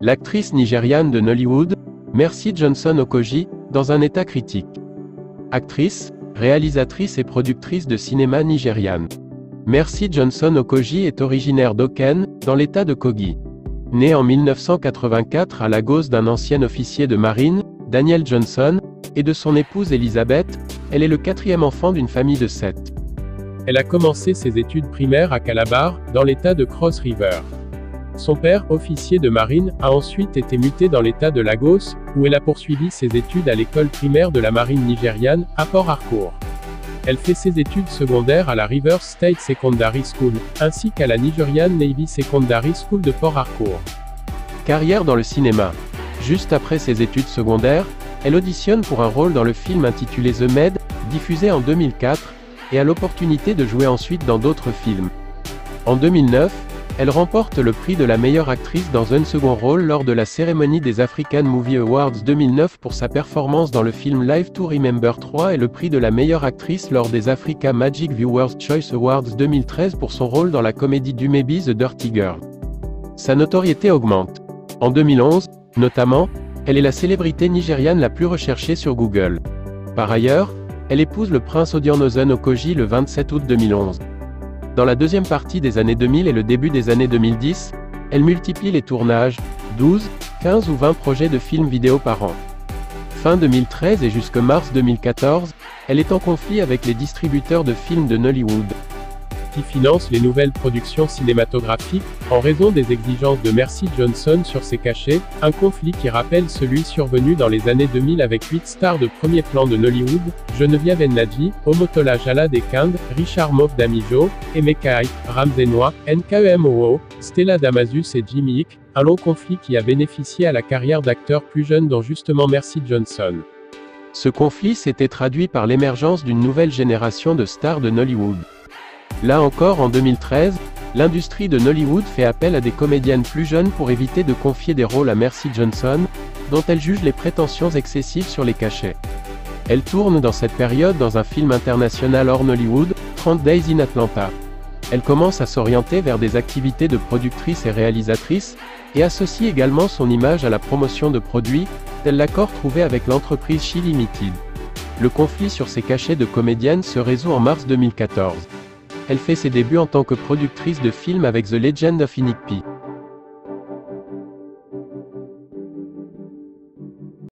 L'actrice nigériane de Nollywood, Mercy Johnson Okogie, dans un état critique. Actrice, réalisatrice et productrice de cinéma nigériane. Mercy Johnson Okogie est originaire d'Oken, dans l'état de Kogi. Née en 1984 à Lagos d'un ancien officier de marine, Daniel Johnson, et de son épouse Elizabeth, elle est le quatrième enfant d'une famille de 7. Elle a commencé ses études primaires à Calabar, dans l'état de Cross River. Son père, officier de marine, a ensuite été muté dans l'état de Lagos, où elle a poursuivi ses études à l'école primaire de la marine nigériane, à Port Harcourt. Elle fait ses études secondaires à la Rivers State Secondary School, ainsi qu'à la Nigerian Navy Secondary School de Port Harcourt. Carrière dans le cinéma. Juste après ses études secondaires, elle auditionne pour un rôle dans le film intitulé The Maid, diffusé en 2004, et a l'opportunité de jouer ensuite dans d'autres films. En 2009, elle remporte le prix de la meilleure actrice dans un second rôle lors de la cérémonie des African Movie Awards 2009 pour sa performance dans le film Live to Remember 3 et le prix de la meilleure actrice lors des Africa Magic Viewers Choice Awards 2013 pour son rôle dans la comédie Dumebi The Dirty Girl. Sa notoriété augmente. En 2011, notamment, elle est la célébrité nigériane la plus recherchée sur Google. Par ailleurs, elle épouse le prince Odianozen Okogie le 27 août 2011. Dans la deuxième partie des années 2000 et le début des années 2010, elle multiplie les tournages, 12, 15 ou 20 projets de films vidéo par an. Fin 2013 et jusque mars 2014, elle est en conflit avec les distributeurs de films de Nollywood, qui financent les nouvelles productions cinématographiques, en raison des exigences de Mercy Johnson sur ses cachets, un conflit qui rappelle celui survenu dans les années 2000 avec 8 stars de premier plan de Nollywood, Geneviève Nnaji, Omotola Jalade Ekinde, Richard Mof Damijo, Emeka Ike, Ramsey Noah, NKEMOO, Stella Damasus et Jimmy Ike, un long conflit qui a bénéficié à la carrière d'acteurs plus jeunes dont justement Mercy Johnson. Ce conflit s'était traduit par l'émergence d'une nouvelle génération de stars de Nollywood. Là encore en 2013, l'industrie de Nollywood fait appel à des comédiennes plus jeunes pour éviter de confier des rôles à Mercy Johnson, dont elle juge les prétentions excessives sur les cachets. Elle tourne dans cette période dans un film international hors Nollywood, 30 Days in Atlanta. Elle commence à s'orienter vers des activités de productrice et réalisatrice, et associe également son image à la promotion de produits, tel l'accord trouvé avec l'entreprise She Limited. Le conflit sur ses cachets de comédienne se résout en mars 2014. Elle fait ses débuts en tant que productrice de films avec The Legend of Inikpi.